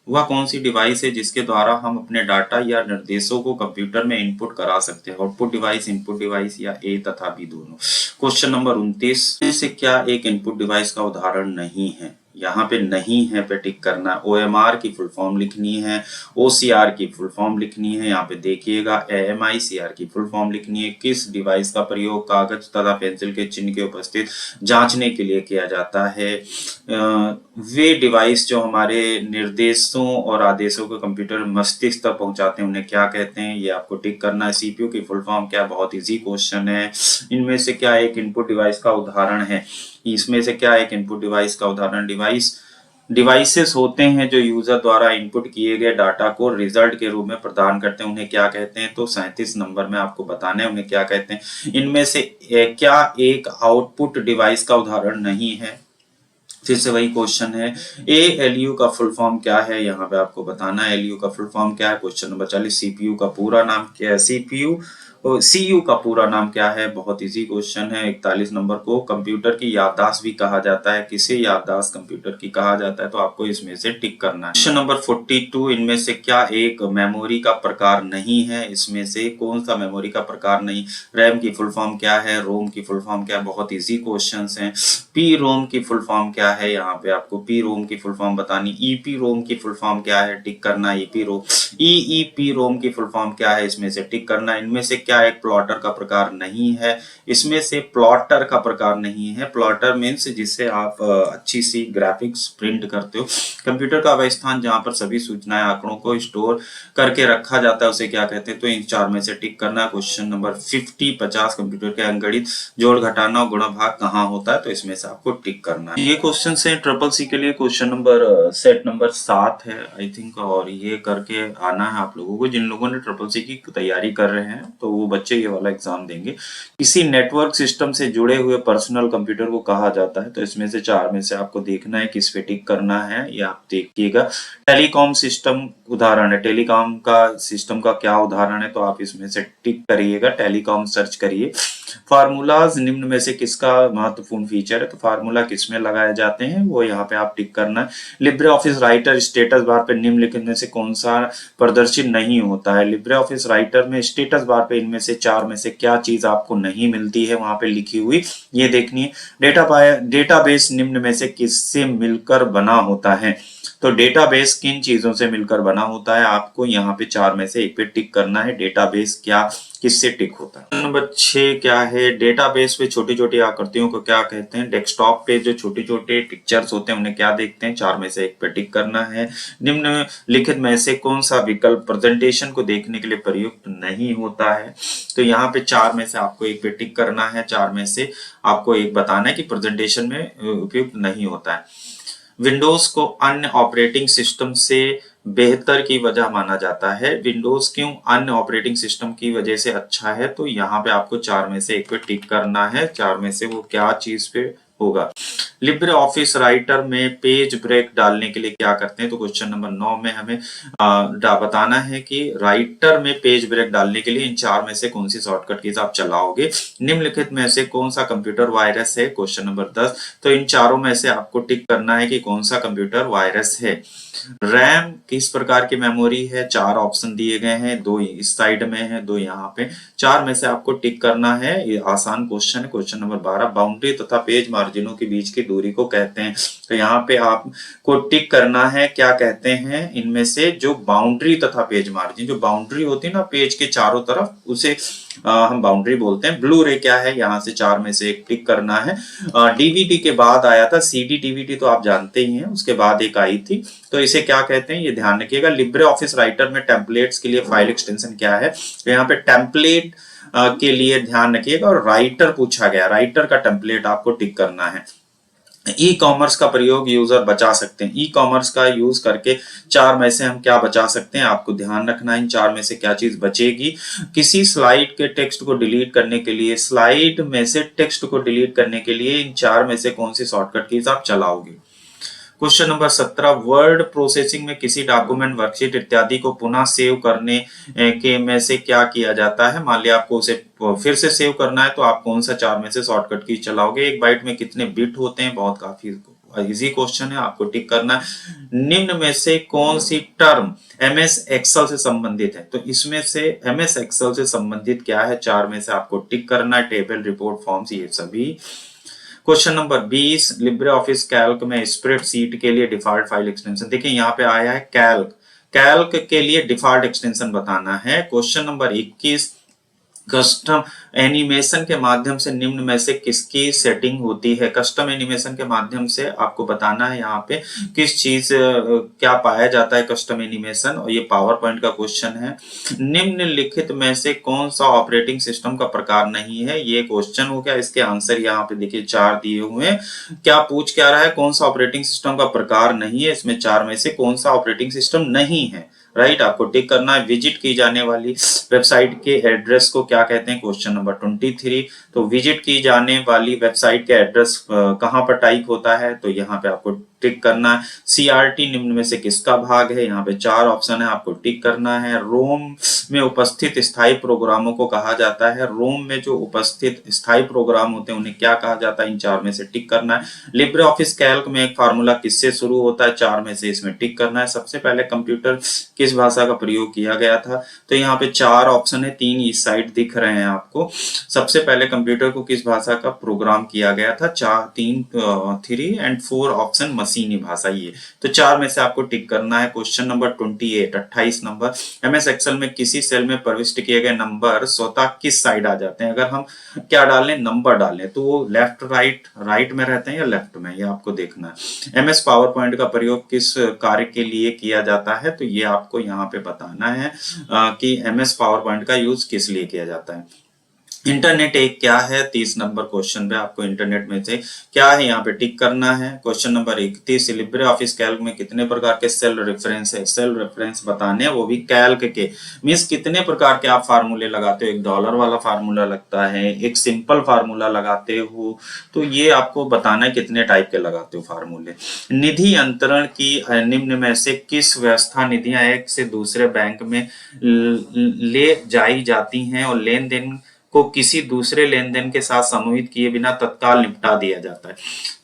वह कौन सी डिवाइस है जिसके द्वारा हम अपने डाटा या निर्देशों को कंप्यूटर में इनपुट करा सकते हैं, आउटपुट डिवाइस, इनपुट डिवाइस या ए तथा बी दोनों। क्वेश्चन नंबर 29 से क्या एक इनपुट डिवाइस का उदाहरण नहीं है, यहाँ पे नहीं है पे टिक करना। OMR की फुल फॉर्म लिखनी है, OCR की फुल फॉर्म लिखनी है, यहाँ पे देखिएगा AMICR की फुल फॉर्म लिखनी है। किस डिवाइस का प्रयोग कागज तथा पेंसिल के चिन्ह के उपस्थित जांचने के लिए किया जाता है, वे डिवाइस जो हमारे निर्देशों और आदेशों को कंप्यूटर मस्तिष्क तक पहुंचाते हैं उन्हें क्या कहते हैं, ये आपको टिक करना है। CPU की फुल फॉर्म क्या, बहुत इजी क्वेश्चन है। इनमें से क्या एक इनपुट डिवाइस का उदाहरण है, इसमें से क्या एक इनपुट डिवाइस का उदाहरण, डिवाइसेस होते हैं जो यूजर द्वारा इनपुट किए गए डाटा को रिजल्ट के रूप में प्रदान करते हैं, उन्हें क्या कहते हैं, तो 37 नंबर में आपको बताना है उन्हें क्या कहते हैं। इनमें से क्या एक आउटपुट डिवाइस का उदाहरण नहीं है, फिर से वही क्वेश्चन है। ALU का फुल फॉर्म क्या है, यहाँ पे आपको बताना है ALU का फुल फॉर्म क्या है। क्वेश्चन नंबर 40 CPU का पूरा नाम क्या है, CU का पूरा नाम क्या है, बहुत इजी क्वेश्चन है। 41 नंबर को कंप्यूटर की याददाश्त भी कहा जाता है, किसे याददाश्त कंप्यूटर की कहा जाता है, तो आपको इसमें से टिक करना है। क्वेश्चन नंबर 42 इनमें से क्या एक मेमोरी का प्रकार नहीं है, इसमें से कौन सा मेमोरी का प्रकार नहीं। रैम की फुल फॉर्म क्या है, रोम की फुल फॉर्म क्या है, बहुत इजी क्वेश्चन है। PROM की फुल फॉर्म क्या है, यहाँ पे आपको PROM की फुल फॉर्म बतानी। EPROM की फुल फॉर्म क्या है, टिक करना। EEPROM की फुल फॉर्म क्या है, इसमें से टिक करना। इनमें से क्या एक प्लॉटर का प्रकार नहीं है, इसमें से प्लॉटर का प्रकार नहीं है। प्लॉटर मीन्स जिससे आप अच्छी सी ग्राफिक्स प्रिंट करते हो। कंप्यूटर का वह स्थान जहां पर सभी सूचनाएं आंकड़ों को स्टोर करके रखा जाता है उसे क्या कहते हैं, तो इन चार में से टिक करना है। क्वेश्चन नंबर 50 कंप्यूटर के अंकगणित जोड़ घटाना और गुणा भाग कहाँ होता है, तो इसमें से आपको टिक करना है। ये क्वेश्चन है CCC के लिए। क्वेश्चन नंबर सेट नंबर 7 है आई थिंक, और ये करके आना है आप लोगों को। जिन लोगों ने CCC की तैयारी कर रहे हैं तो वो बच्चे ये वाला एग्जाम देंगे। किसी नेटवर्क सिस्टम से जुड़े हुए पर्सनल कंप्यूटर को कहा जाता है, तो इसमें से चार में से आपको देखना है किस पे टिक करना है, ये आप देखिएगा। टेलीकॉम सिस्टम उदाहरण है, टेलीकॉम का सिस्टम का क्या उदाहरण है, तो आप इसमें से टिक करिएगा, टेलीकॉम सर्च करिए। फार्मूलाज निम्न में से किसका महत्वपूर्ण फीचर है, तो फार्मूला किस में लगाए जाते हैं वो यहाँ पे आप टिक करना है। Libre office writer status bar पे निम्नलिखित में से कौन सा प्रदर्शित नहीं होता है। लिब्रे ऑफिस राइटर में स्टेटस बार पे इनमें से चार में से क्या चीज आपको नहीं मिलती है, वहां पे लिखी हुई ये देखनी है। डेटाबेस निम्न में से किससे मिलकर बना होता है, तो डेटाबेस किन चीजों से मिलकर बना होता है, आपको यहाँ पे चार में से एक पे टिक करना है। डेटाबेस क्या किससे टिक होता है। नंबर 6 क्या है, डेटाबेस पे छोटी छोटी आकृतियों को क्या कहते हैं। डेस्कटॉप पे जो छोटे छोटे पिक्चर्स होते हैं उन्हें क्या देखते हैं, चार में से एक पे टिक करना है। निम्नलिखित में से कौन सा विकल्प प्रेजेंटेशन को देखने के लिए प्रयुक्त नहीं होता है, तो यहाँ पे चार में से आपको एक पे टिक करना है। चार में से आपको एक बताना है कि प्रेजेंटेशन में उपयुक्त नहीं होता है। विंडोज को अन्य ऑपरेटिंग सिस्टम से बेहतर की वजह माना जाता है। विंडोज क्यों अन्य ऑपरेटिंग सिस्टम की वजह से अच्छा है, तो यहाँ पे आपको चार में से एक पे टिक करना है। चार में से वो क्या चीज पे होगा। लिब्रे ऑफिस राइटर में पेज ब्रेक डालने के लिए क्या करते हैं, तो क्वेश्चन नंबर 9 में हमें बताना है कि राइटर में पेज ब्रेक डालने के लिए इन चार में से कौन सी शॉर्टकट कीज आप चलाओगे। निम्नलिखित में से कौन सा कंप्यूटर वायरस है, क्वेश्चन नंबर 10, तो इन चारों में से आपको टिक करना है कि कौन सा कंप्यूटर वायरस है। रैम किस प्रकार की मेमोरी है, चार ऑप्शन दिए गए हैं, दो इस साइड में है, दो यहाँ पे। चार में से आपको टिक करना है, ये आसान क्वेश्चन है। क्वेश्चन नंबर 12, बाउंड्री तथा पेज मार्जिनों के बीच की दूरी को कहते हैं। तो यहाँ पे आपको टिक करना है, क्या कहते हैं इनमें से जो बाउंड्री तथा पेज मार्जिन, जो बाउंड्री होती है ना पेज के चारों तरफ, उसे हम बाउंड्री बोलते हैं। ब्लू रे क्या है, यहाँ से 4 में से एक टिक करना है। डीवीडी के बाद आया था सीडी, डीवीडी तो आप जानते ही हैं, उसके बाद एक आई थी, तो इसे क्या कहते हैं ये ध्यान रखिएगा। लिब्रे ऑफिस राइटर में टेम्पलेट्स के लिए फाइल एक्सटेंशन क्या है, तो यहाँ पे टेम्पलेट के लिए ध्यान रखिएगा, और राइटर पूछा गया, राइटर का टेम्पलेट आपको टिक करना है। ई कॉमर्स का प्रयोग यूजर बचा सकते हैं, ई कॉमर्स का यूज करके 4 में से हम क्या बचा सकते हैं, आपको ध्यान रखना है इन 4 में से क्या चीज बचेगी। किसी स्लाइड के टेक्स्ट को डिलीट करने के लिए, स्लाइड में से टेक्स्ट को डिलीट करने के लिए इन 4 में से कौन सी शॉर्टकट कीज आप चलाओगे। क्वेश्चन नंबर 17, वर्ड प्रोसेसिंग में किसी डॉक्यूमेंट, वर्कशीट इत्यादि को पुनः सेव करने के में से क्या किया जाता है। मान लिया आपको उसे फिर से सेव करना है, तो आप कौन सा 4 में से शॉर्टकट की चलाओगे। एक बाइट में कितने बिट होते हैं, बहुत काफी इजी क्वेश्चन है, आपको टिक करना है। निम्न में से कौन सी टर्म एमएस एक्सेल से संबंधित है, तो इसमें से एमएस एक्सेल से संबंधित क्या है, 4 में से आपको टिक करना है। टेबल, रिपोर्ट, फॉर्म्स, ये सभी। Question number 20, Libre office Calc में स्प्रेडशीट के लिए डिफॉल्ट फाइल एक्सटेंशन, देखिए यहाँ पे आया है कैल्क, कैल्क के लिए डिफॉल्ट एक्सटेंशन बताना है। क्वेश्चन नंबर 21, कस्टम एनिमेशन के माध्यम से निम्न में से किसकी सेटिंग होती है। कस्टम एनिमेशन के माध्यम से आपको बताना है यहाँ पे किस चीज क्या पाया जाता है कस्टम एनिमेशन, और ये पावर पॉइंट का क्वेश्चन है। निम्नलिखित में से कौन सा ऑपरेटिंग सिस्टम का प्रकार नहीं है, ये क्वेश्चन हो गया। इसके आंसर यहाँ पे देखिए 4 दिए हुए हैं। क्या पूछ क्या रहा है, कौन सा ऑपरेटिंग सिस्टम का प्रकार नहीं है, इसमें 4 में से कौन सा ऑपरेटिंग सिस्टम नहीं है, राइट, आपको टिक करना है। विजिट की जाने वाली वेबसाइट के एड्रेस को क्या कहते हैं, क्वेश्चन नंबर 23। तो विजिट की जाने वाली वेबसाइट के एड्रेस कहां पर टाइप होता है, तो यहाँ पे आपको टिक करना है। सीआरटी निम्न में से किसका भाग है, यहाँ पे 4 ऑप्शन है, आपको टिक करना है। रोम में उपस्थित स्थायी प्रोग्रामों को कहा जाता है, रोम में जो उपस्थित स्थायी प्रोग्राम होते हैं उन्हें क्या कहा जाता है, इन 4 में से टिक करना है। लिब्रे ऑफिस कैल्क में एक फार्मूला किससे शुरू होता है, 4 में से इसमें टिक करना है। सबसे पहले कंप्यूटर किस भाषा का प्रयोग किया गया था, तो यहाँ पे 4 ऑप्शन है, 3 इस साइड दिख रहे हैं आपको। सबसे पहले कंप्यूटर को किस भाषा का प्रोग्राम किया गया था, 3 एंड 4 ऑप्शन मशीनी भाषा, ये तो 4 में से आपको टिक करना है। Question number 28 number, MS Excel में किसी सेल में प्रविष्ट किए गए नंबर स्वतः किस साइड आ जाते हैं। अगर हम क्या डालें, नंबर डालें, तो वो लेफ्ट राइट में रहते हैं या लेफ्ट में, ये आपको देखना है। एमएस पावर पॉइंट का प्रयोग किस कार्य के लिए किया जाता है, तो ये आपको यहाँ पे बताना है कि एमएस पावर पॉइंट का यूज किस लिए किया जाता है। इंटरनेट एक क्या है, 30 नंबर क्वेश्चन पे आपको इंटरनेट में से क्या है यहाँ पे टिक करना है। Question number 31, Libre office Calc में कितने प्रकार के सेल रेफरेंस है, सेल रेफरेंस बताने हैं, वो भी कैल्क के। मींस कितने प्रकार के आप फार्मूले लगाते हो, एक डॉलर वाला फार्मूला लगता है, एक सिंपल फार्मूला लगाते हो, तो ये आपको बताना है कितने टाइप के लगाते हो फार्मूले। निधि अंतरण की निम्न में से किस व्यवस्था निधियां एक से दूसरे बैंक में ले जाई जाती हैं और लेन देन को किसी दूसरे लेन देन के साथ समूहित किए बिना तत्काल निपटा दिया जाता है।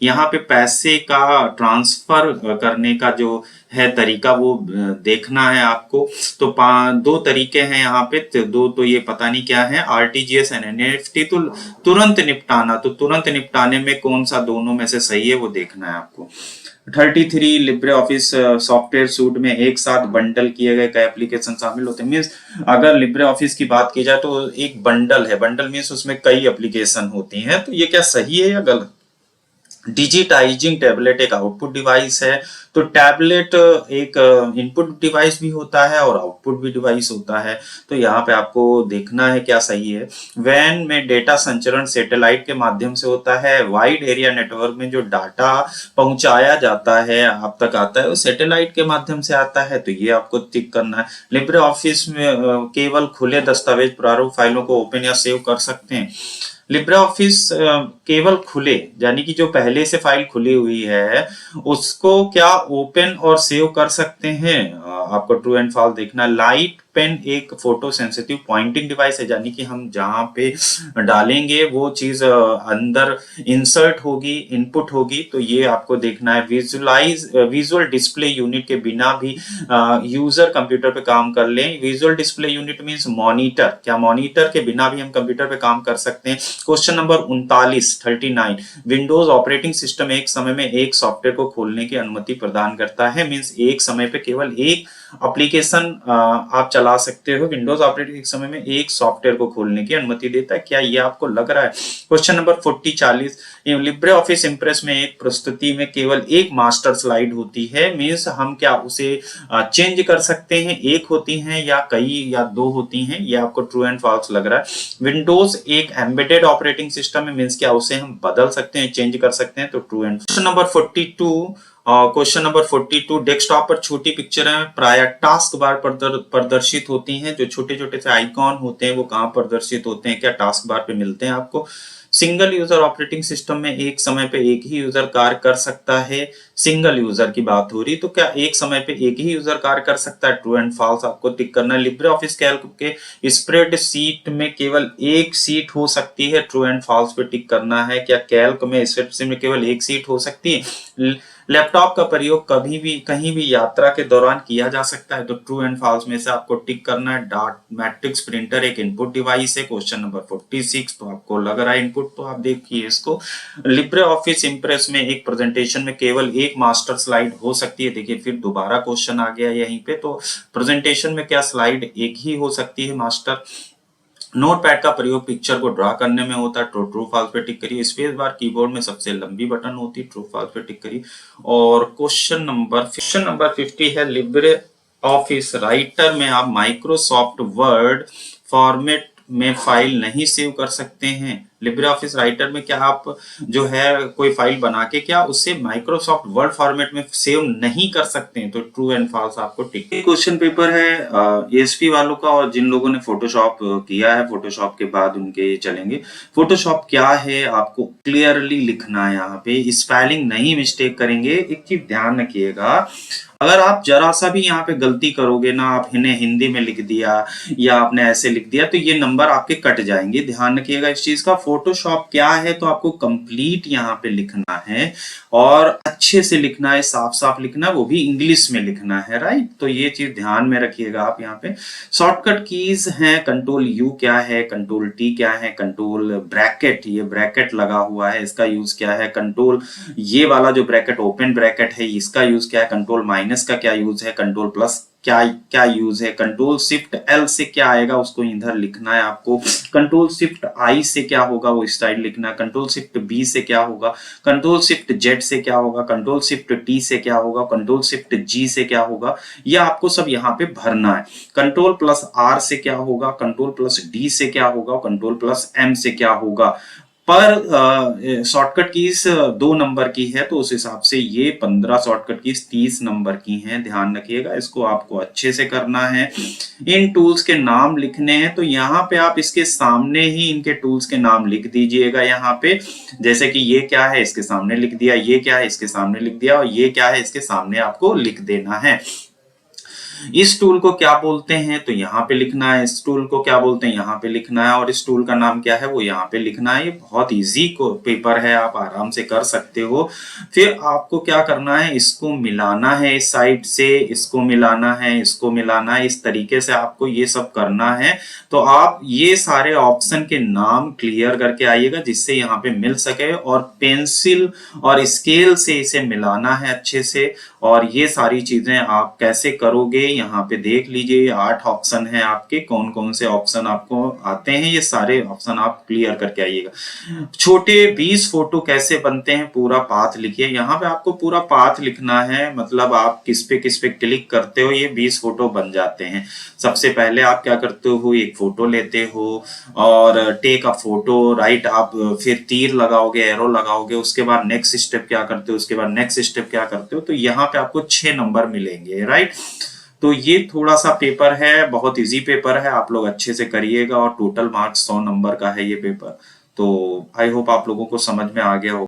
यहाँ पे पैसे का ट्रांसफर करने का जो है तरीका वो देखना है आपको। तो 2 तरीके हैं यहाँ पे, तो ये पता नहीं क्या है, आरटीजीएस एंड एनईएफटी। तो तुरंत निपटाना, तो तुरंत निपटाने में कौन सा दोनों में से सही है वो देखना है आपको। 33, लिब्रे ऑफिस सॉफ्टवेयर सूट में एक साथ बंडल किए गए कई एप्लीकेशन शामिल होते हैं। मीन्स अगर लिब्रे ऑफिस की बात की जाए तो एक बंडल है, बंडल मीन्स उसमें कई एप्लीकेशन होती हैं, तो ये क्या सही है या गलत। डिजिटाइजिंग टैबलेट एक आउटपुट डिवाइस है, तो टैबलेट एक इनपुट डिवाइस भी होता है और आउटपुट भी डिवाइस होता है, तो यहाँ पे आपको देखना है क्या सही है। वैन में डेटा संचरण सैटेलाइट के माध्यम से होता है, वाइड एरिया नेटवर्क में जो डाटा पहुंचाया जाता है आप तक आता है वो सैटेलाइट के माध्यम से आता है, तो ये आपको टिक करना है। लिब्रे ऑफिस में केवल खुले दस्तावेज प्रारूप फाइलों को ओपन या सेव कर सकते हैं। लिब्रे ऑफिस केवल खुले, यानी कि जो पहले से फाइल खुली हुई है उसको क्या ओपन और सेव कर सकते हैं, आपको ट्रू एंड फॉल्स देखना। लाइट पेन एक फोटो सेंसिटिव पॉइंटिंग डिवाइस है, यानी कि हम जहां पे डालेंगे वो चीज अंदर इंसर्ट होगी, इनपुट होगी। तो ये आपको देखना है। विजुअल डिस्प्ले यूनिट के बिना भी यूजर कंप्यूटर पे काम कर लें। Visual display unit means monitor, क्या मॉनिटर के बिना भी हम कंप्यूटर पे काम कर सकते हैं। Question number 39 Windows operating system एक समय में एक सॉफ्टवेयर को खोलने की अनुमति प्रदान करता है। मींस एक समय पे केवल एक एप्लीकेशन आप चला सकते हो। विंडोज ऑपरेटिंग एक समय में एक सॉफ्टवेयर को खोलने की अनुमति देता है। क्या ये आपको लग रहा है? Question number 40 Libre office Impress में एक प्रस्तुति में केवल एक मास्टर स्लाइड होती है। मींस हम क्या उसे चेंज कर सकते हैं? एक होती हैं या कई या दो होती हैं? ये आपको ट्रू एंड फॉल्स लग रहा है। विंडोज एक एम्बेडेड ऑपरेटिंग सिस्टम है। मींस क्या उसे हम बदल सकते हैं, चेंज कर सकते हैं? तो true and. Question number 42 desktop पर छोटी पिक्चरें प्राय टास्क बार प्रदर्शित होती हैं। जो छोटे छोटे से आइकॉन होते हैं वो कहाँ प्रदर्शित होते हैं? क्या टास्क बार पे मिलते हैं आपको? सिंगल यूजर ऑपरेटिंग सिस्टम में एक समय पे एक ही यूजर कार्य कर सकता है। सिंगल यूजर की बात हो रही, तो क्या एक समय पे एक ही यूजर कार्य कर सकता है? ट्रू एंड फॉल्स आपको टिक करना है। लिब्रे ऑफिस कैल्क के स्प्रेड सीट में केवल एक सीट हो सकती है। ट्रू एंड फॉल्स पे टिक करना है। क्या कैल्क में स्प्रेडशीट में केवल एक सीट हो सकती है? लैपटॉप का प्रयोग कभी भी कहीं भी यात्रा के दौरान किया जा सकता है। तो ट्रू एंड फॉल्स में से आपको टिक करना है। डॉट मैट्रिक्स प्रिंटर एक इनपुट डिवाइस है। क्वेश्चन नंबर 46 तो आपको लग रहा है इनपुट, तो आप देखिए इसको। लिब्रे ऑफिस इंप्रेस में एक प्रेजेंटेशन में केवल एक मास्टर स्लाइड हो सकती है। देखिए फिर दोबारा क्वेश्चन आ गया यहीं पे। तो प्रेजेंटेशन में क्या स्लाइड एक ही हो सकती है मास्टर? नोटपैड का प्रयोग पिक्चर को ड्रा करने में होता है। ट्रू फॉल्स पे टिक करिए। स्पेस बार कीबोर्ड में सबसे लंबी बटन होती है। ट्रू फॉल्स पे टिक करिए। और क्वेश्चन नंबर 50 है लिब्रे ऑफिस राइटर में आप माइक्रोसॉफ्ट वर्ड फॉर्मेट में फाइल नहीं सेव कर सकते हैं। लिब्रे ऑफिस राइटर में क्या आप जो है कोई फाइल बना के क्या उससे माइक्रोसॉफ्ट वर्ड फॉर्मेट में सेव नहीं कर सकते हैं? तो ट्रू एंड फॉल्स आपको टिक। क्वेश्चन पेपर है एएसपी वालों का, और जिन लोगों ने फोटोशॉप किया है फोटोशॉप के बाद उनके चलेंगे। फोटोशॉप क्या है आपको क्लियरली लिखना है। यहाँ पे स्पेलिंग नहीं मिस्टेक करेंगे। एक चीज ध्यान रखिएगा, अगर आप जरा सा भी यहाँ पे गलती करोगे ना, आप इन्हें हिंदी में लिख दिया या आपने ऐसे लिख दिया, तो ये नंबर आपके कट जाएंगे। ध्यान रखिएगा इस चीज का। फोटोशॉप क्या है तो आपको कंप्लीट यहाँ पे लिखना है और अच्छे से लिखना है, साफ साफ लिखना है, वो भी इंग्लिश में लिखना है। राइट, तो ये चीज ध्यान में रखिएगा आप यहाँ पे। शॉर्टकट कीज हैं कंट्रोल यू क्या है, कंट्रोल टी क्या है, कंट्रोल ब्रैकेट, ये ब्रैकेट लगा हुआ है इसका यूज क्या है, कंट्रोल ये वाला जो ब्रैकेट ओपन ब्रैकेट है इसका यूज क्या है, कंट्रोल माइनस का क्या यूज है, कंट्रोल प्लस क्या क्या यूज है, कंट्रोल शिफ्ट एल से क्या आएगा उसको इधर लिखना है आपको, कंट्रोल शिफ्ट आई से क्या होगा वो स्टाइल लिखना है, कंट्रोल शिफ्ट बी से क्या होगा, कंट्रोल शिफ्ट जेड से क्या होगा, कंट्रोल शिफ्ट टी से क्या होगा, कंट्रोल शिफ्ट जी से क्या होगा, ये आपको सब यहाँ पे भरना है। कंट्रोल प्लस आर से क्या होगा, कंट्रोल प्लस डी से क्या होगा, कंट्रोल प्लस एम से क्या होगा। पर शॉर्टकट कीज 2 नंबर की है तो उस हिसाब से ये 15 शॉर्टकट कीज 30 नंबर की हैं। ध्यान रखिएगा, इसको आपको अच्छे से करना है। इन टूल्स के नाम लिखने हैं तो यहाँ पे आप इसके सामने ही इनके टूल्स के नाम लिख दीजिएगा। यहाँ पे जैसे कि ये क्या है इसके सामने लिख दिया, ये क्या है इसके सामने लिख दिया, और ये क्या है इसके सामने आपको लिख देना है। इस टूल को क्या बोलते हैं तो यहाँ पे लिखना है, इस टूल को क्या बोलते हैं यहाँ पे लिखना है, और इस टूल का नाम क्या है वो यहाँ पे लिखना है। ये बहुत इजी को पेपर है, आप आराम से कर सकते हो। फिर आपको क्या करना है, इसको मिलाना है इस साइड से, इसको मिलाना है, इसको मिलाना है, इस तरीके से आपको ये सब करना है। तो आप ये सारे ऑप्शन के नाम क्लियर करके आइएगा जिससे यहाँ पे मिल सके, और पेंसिल और स्केल से इसे मिलाना है अच्छे से। और ये सारी चीजें आप कैसे करोगे यहाँ पे देख लीजिए। 8 ऑप्शन है आपके, कौन कौन से ऑप्शन आपको आते हैं ये सारे ऑप्शन आप क्लियर करके आइएगा। छोटे 20 फोटो कैसे बनते हैं पूरा पाथ लिखिए। यहाँ पे आपको पूरा पाथ लिखना है, मतलब आप किस पे क्लिक करते हो ये 20 फोटो बन जाते हैं। सबसे पहले आप क्या करते हो, एक फोटो लेते हो और टेक अ फोटो, राइट, आप फिर तीर लगाओगे, एरो लगाओगे, उसके बाद नेक्स्ट स्टेप क्या करते हो, उसके बाद नेक्स्ट स्टेप क्या करते हो, तो यहाँ पे आपको 6 नंबर मिलेंगे। राइट, तो ये थोड़ा सा पेपर है, बहुत इजी पेपर है, आप लोग अच्छे से करिएगा, और टोटल मार्क्स 100 नंबर का है ये पेपर। तो आई होप आप लोगों को समझ में आ गया हो।